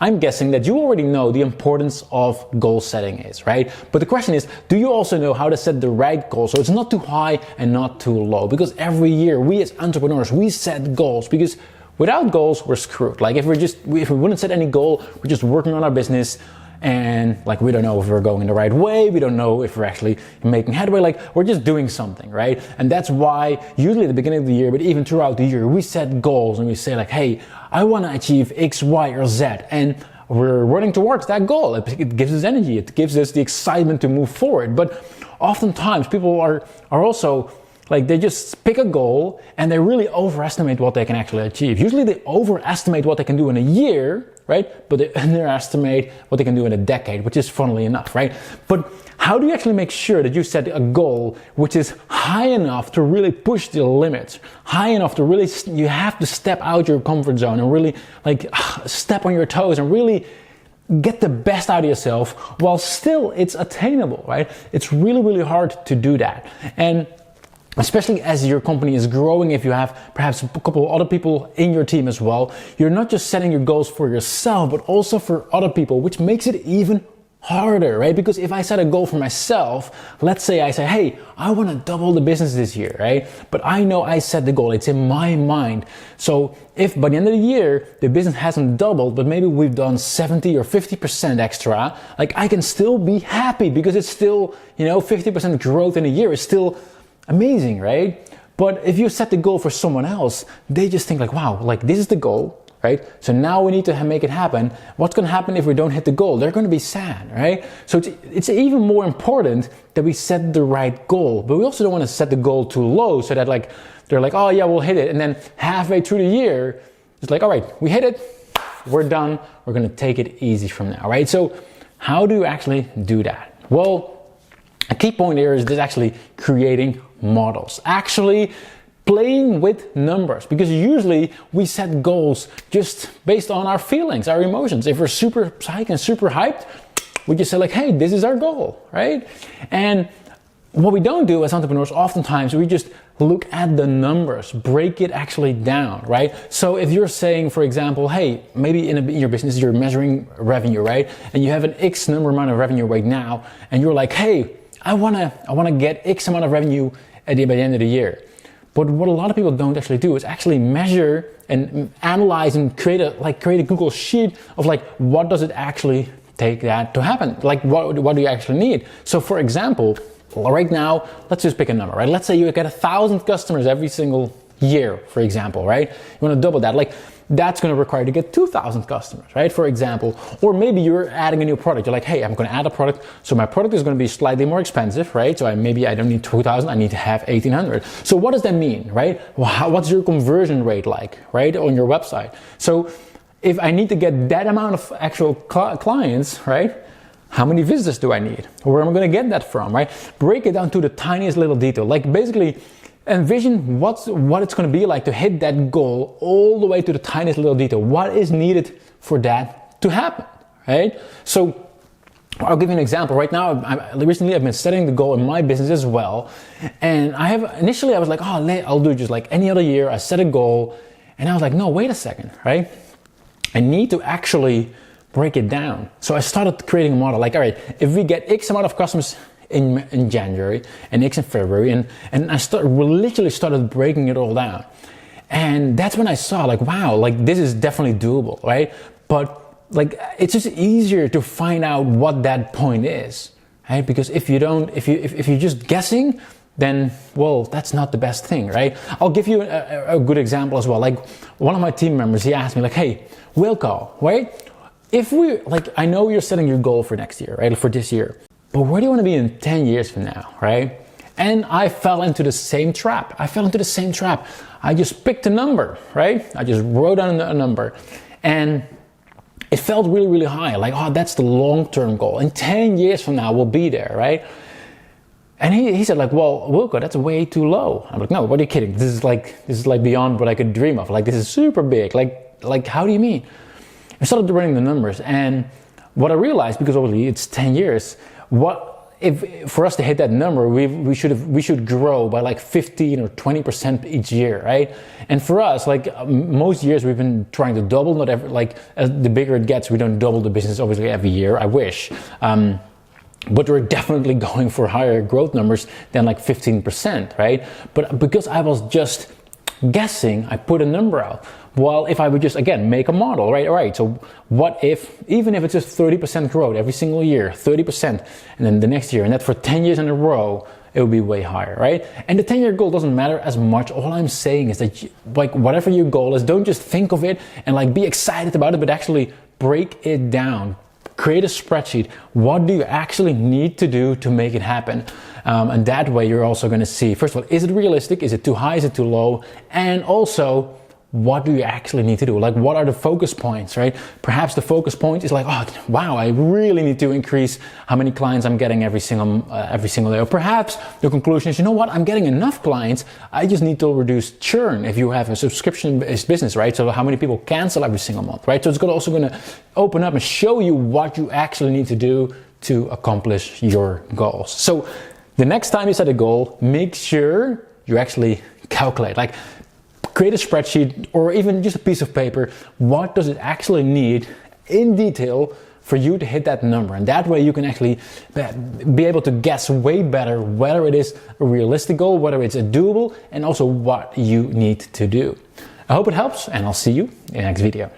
I'm guessing that you already know the importance of goal setting is, right? But the question is, do you also know how to set the right goal so it's not too high and not too low? Because every year we as entrepreneurs, we set goals, because without goals, we're screwed. Like if we wouldn't set any goal, we're just working on our business, and like we don't know if we're going the right way, we don't know if we're actually making headway, like we're just doing something, right? And that's why usually at the beginning of the year, but even throughout the year, we set goals and we say like, hey, I want to achieve X, Y, or Z, and we're running towards that goal. It gives us energy, it gives us the excitement to move forward. But oftentimes people are also like, they just pick a goal and they really overestimate what they can actually achieve. Usually they overestimate what they can do in a year, right? But they underestimate what they can do in a decade, which is funnily enough, right? But how do you actually make sure that you set a goal which is high enough to really push the limits, high enough to really, you have to step out your comfort zone and really like step on your toes and really get the best out of yourself while still it's attainable, right? It's really, really hard to do that. And especially as your company is growing, if you have perhaps a couple of other people in your team as well, you're not just setting your goals for yourself, but also for other people, which makes it even harder, right? Because if I set a goal for myself, let's say I say, hey, I want to double the business this year, right? But I know I set the goal, it's in my mind. So if by the end of the year, the business hasn't doubled, but maybe we've done 70 or 50% extra, like I can still be happy because it's still, 50% growth in a year is still amazing, right? But if you set the goal for someone else, they just think like, wow, like this is the goal, right? So now we need to make it happen. What's going to happen if we don't hit the goal? They're going to be sad, right? So it's even more important that we set the right goal, but we also don't want to set the goal too low so that like, they're like, oh yeah, we'll hit it. And then halfway through the year, it's like, all right, we hit it, we're done. We're going to take it easy from now, right? So how do you actually do that? Well, a key point here is actually creating models, actually playing with numbers, because usually we set goals just based on our feelings, our emotions. If we're super psyched and super hyped, we just say like, hey, this is our goal, right? And what we don't do as entrepreneurs, oftentimes we just look at the numbers, break it actually down, right? So if you're saying, for example, hey, maybe in your business you're measuring revenue, right? And you have an X number amount of revenue right now, and you're like, hey, I wanna get X amount of revenue by the end of the year. But what a lot of people don't actually do is actually measure and analyze and create a Google sheet of like, what does it actually take that to happen? Like what do you actually need? So for example, right now, let's just pick a number, right? Let's say you get 1,000 customers every single year, for example, right? You want to double that. Like that's going to require to get 2,000 customers, right? For example, or maybe you're adding a new product. You're like, hey, I'm going to add a product. So my product is going to be slightly more expensive, right? So maybe I don't need 2,000. I need to have 1,800. So what does that mean, right? Well, what's your conversion rate like, right? On your website. So if I need to get that amount of actual clients, right? How many visitors do I need? Where am I going to get that from, right? Break it down to the tiniest little detail. Like basically envision what it's going to be like to hit that goal all the way to the tiniest little detail. What is needed for that to happen, right? So I'll give you an example. Right now, recently I've been setting the goal in my business as well. And initially I was like, oh, I'll do just like any other year. I set a goal and I was like, no, wait a second, right? I need to actually break it down. So I started creating a model like, all right, if we get X amount of customers in January and X in February, and we literally started breaking it all down. And that's when I saw like, wow, like this is definitely doable, right? But like, it's just easier to find out what that point is, right? Because if you're just guessing, then, well, that's not the best thing, right? I'll give you a good example as well. Like one of my team members, he asked me like, hey, Wilco, right? I know you're setting your goal for next year, right? For this year. But where do you want to be in 10 years from now, right? And I fell into the same trap. I just picked a number, right? I just wrote down a number. And it felt really, really high. Like, oh, that's the long-term goal. In 10 years from now, we'll be there, right? And he said like, well, Wilco, that's way too low. I'm like, no, what are you kidding? This is like beyond what I could dream of. Like, this is super big. Like, how do you mean? I started running the numbers, and what I realized, because obviously it's 10 years, if for us to hit that number, we should grow by like 15 or 20% each year, right? And for us, like most years, we've been trying to double. Not every, like as the bigger it gets, we don't double the business obviously every year. I wish. But we're definitely going for higher growth numbers than like 15%, right? But because I was just guessing, I put a number out. Well, if I would just, again, make a model, right? All right, so what if, even if it's just 30% growth every single year, 30%, and then the next year, and that for 10 years in a row, it would be way higher, right? And the 10-year goal doesn't matter as much. All I'm saying is that, like, whatever your goal is, don't just think of it and like be excited about it, but actually break it down. Create a spreadsheet. What do you actually need to do to make it happen? And that way you're also going to see, first of all, is it realistic? Is it too high? Is it too low? And also, what do you actually need to do? Like, what are the focus points, right? Perhaps the focus point is like, oh, wow, I really need to increase how many clients I'm getting every single day. Or perhaps the conclusion is, you know what, I'm getting enough clients. I just need to reduce churn if you have a subscription-based business, right? So how many people cancel every single month, right? So it's also going to open up and show you what you actually need to do to accomplish your goals. So the next time you set a goal, make sure you actually calculate. Like, create a spreadsheet or even just a piece of paper. What does it actually need in detail for you to hit that number? And that way you can actually be able to guess way better whether it is a realistic goal, whether it's a doable, and also what you need to do. I hope it helps, and I'll see you in the next video.